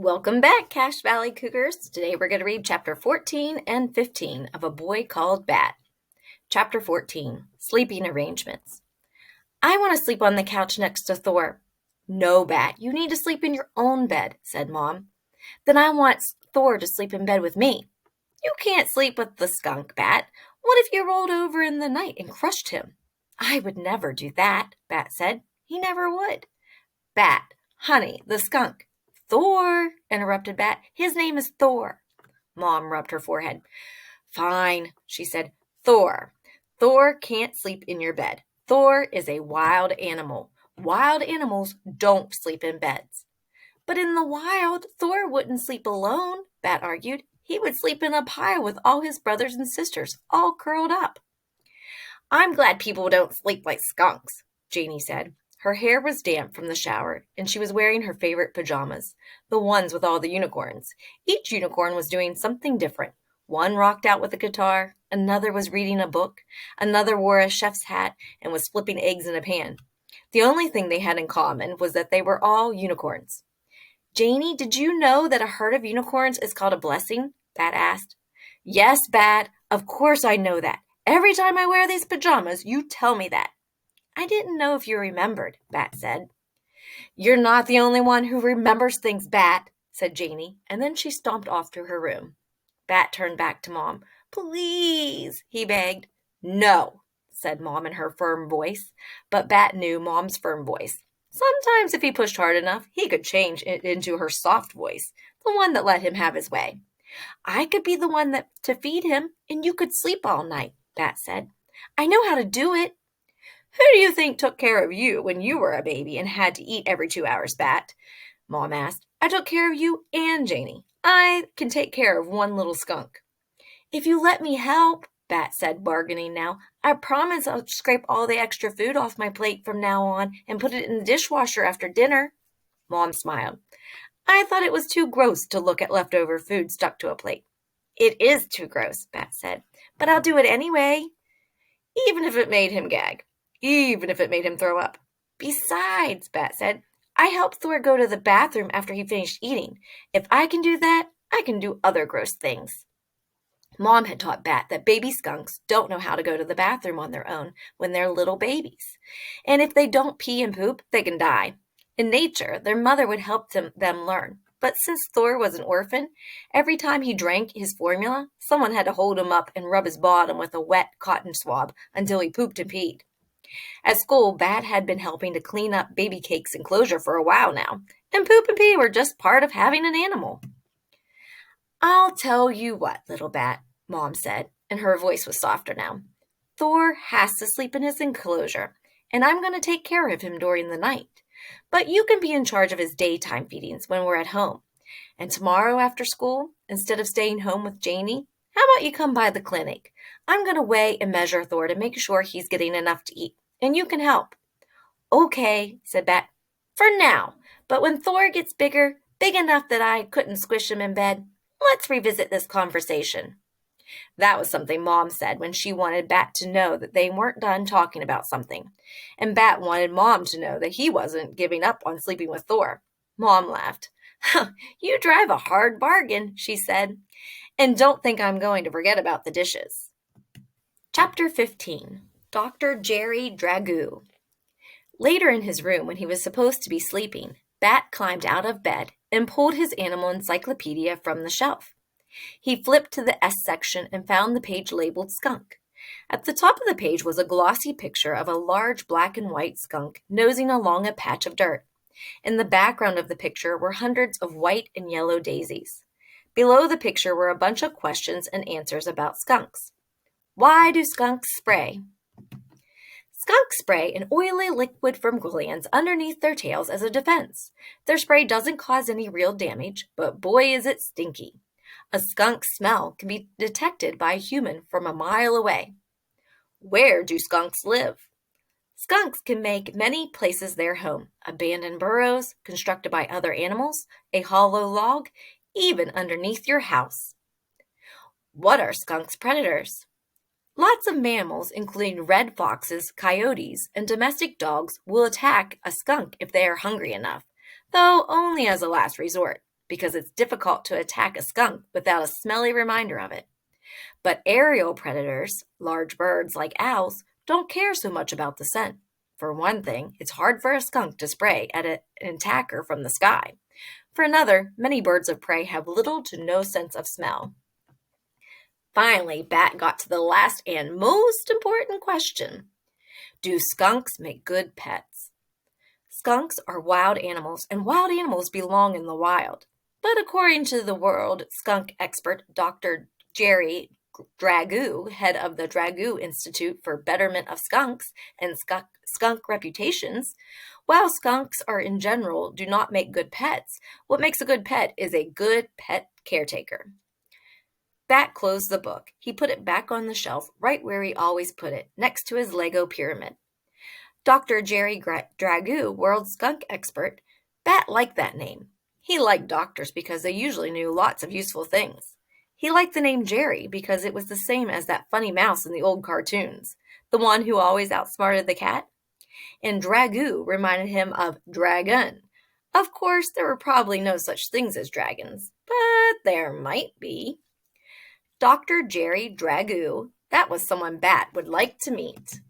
Welcome back, Cache Valley Cougars. Today we're going to read Chapter 14 and 15 of A Boy Called Bat. Chapter 14, Sleeping Arrangements. I want to sleep on the couch next to Thor. No, Bat, you need to sleep in your own bed, said Mom. Then I want Thor to sleep in bed with me. You can't sleep with the skunk, Bat. What if you rolled over in the night and crushed him? I would never do that, Bat said. He never would. Bat, honey, the skunk. Thor, interrupted Bat. His name is Thor. Mom rubbed her forehead. Fine, she said. Thor. Thor can't sleep in your bed. Thor is a wild animal. Wild animals don't sleep in beds. But in the wild, Thor wouldn't sleep alone, Bat argued. He would sleep in a pile with all his brothers and sisters, all curled up. I'm glad people don't sleep like skunks, Janie said. Her hair was damp from the shower, and she was wearing her favorite pajamas, the ones with all the unicorns. Each unicorn was doing something different. One rocked out with a guitar, another was reading a book, another wore a chef's hat and was flipping eggs in a pan. The only thing they had in common was that they were all unicorns. Janie, did you know that a herd of unicorns is called a blessing? Bat asked. Yes, Bat, of course I know that. Every time I wear these pajamas, you tell me that. I didn't know if you remembered, Bat said. You're not the only one who remembers things, Bat, said Janie, and then she stomped off to her room. Bat turned back to Mom. Please, he begged. No, said Mom in her firm voice, but Bat knew Mom's firm voice. Sometimes if he pushed hard enough, he could change it into her soft voice, the one that let him have his way. I could be the one to feed him, and you could sleep all night, Bat said. I know how to do it. Who do you think took care of you when you were a baby and had to eat every 2 hours, Bat? Mom asked. I took care of you and Janie. I can take care of one little skunk. If you let me help, Bat said, bargaining now, I promise I'll scrape all the extra food off my plate from now on and put it in the dishwasher after dinner. Mom smiled. I thought it was too gross to look at leftover food stuck to a plate. It is too gross, Bat said, but I'll do it anyway. Even if it made him gag. Even if it made him throw up. Besides, Bat said, I helped Thor go to the bathroom after he finished eating. If I can do that, I can do other gross things. Mom had taught Bat that baby skunks don't know how to go to the bathroom on their own when they're little babies. And if they don't pee and poop, they can die. In nature, their mother would help them learn. But since Thor was an orphan, every time he drank his formula, someone had to hold him up and rub his bottom with a wet cotton swab until he pooped and peed. At school, Bat had been helping to clean up Baby Cake's enclosure for a while now, and poop and pee were just part of having an animal. I'll tell you what, little Bat, Mom said, and her voice was softer now. Thor has to sleep in his enclosure, and I'm going to take care of him during the night. But you can be in charge of his daytime feedings when we're at home. And tomorrow after school, instead of staying home with Janie, how about you come by the clinic? I'm going to weigh and measure Thor to make sure he's getting enough to eat, and you can help. Okay, said Bat, for now, but when Thor gets big enough that I couldn't squish him in bed, let's revisit this conversation. That was something Mom said when she wanted Bat to know that they weren't done talking about something, and Bat wanted Mom to know that he wasn't giving up on sleeping with Thor. Mom laughed. You drive a hard bargain, she said, and don't think I'm going to forget about the dishes. Chapter 15, Dr. Jerry Dragoo. Later in his room, when he was supposed to be sleeping, Bat climbed out of bed and pulled his animal encyclopedia from the shelf. He flipped to the S section and found the page labeled skunk. At the top of the page was a glossy picture of a large black and white skunk nosing along a patch of dirt. In the background of the picture were hundreds of white and yellow daisies. Below the picture were a bunch of questions and answers about skunks. Why do skunks spray? Skunks spray an oily liquid from glands underneath their tails as a defense. Their spray doesn't cause any real damage, but boy is it stinky. A skunk's smell can be detected by a human from a mile away. Where do skunks live? Skunks can make many places their home, abandoned burrows, constructed by other animals, a hollow log, even underneath your house. What are skunks' predators? Lots of mammals, including red foxes, coyotes, and domestic dogs, will attack a skunk if they are hungry enough, though only as a last resort. because it's difficult to attack a skunk without a smelly reminder of it. But aerial predators, large birds like owls, don't care so much about the scent. For one thing, it's hard for a skunk to spray at an attacker from the sky. For another, many birds of prey have little to no sense of smell. Finally, Bat got to the last and most important question. Do skunks make good pets? Skunks are wild animals, and wild animals belong in the wild. But according to the world skunk expert Dr. Jerry Dragoo, head of the Dragoo Institute for Betterment of Skunks and Skunk Reputations, while skunks are in general do not make good pets, what makes a good pet is a good pet caretaker. Bat closed the book. He put it back on the shelf, right where he always put it, next to his Lego pyramid. Dr. Jerry Dragoo, world skunk expert, Bat liked that name. He liked doctors because they usually knew lots of useful things. He liked the name Jerry because it was the same as that funny mouse in the old cartoons, the one who always outsmarted the cat. And Dragoo reminded him of dragon. Of course, there were probably no such things as dragons, but there might be. Dr. Jerry Dragoo, that was someone Bat would like to meet.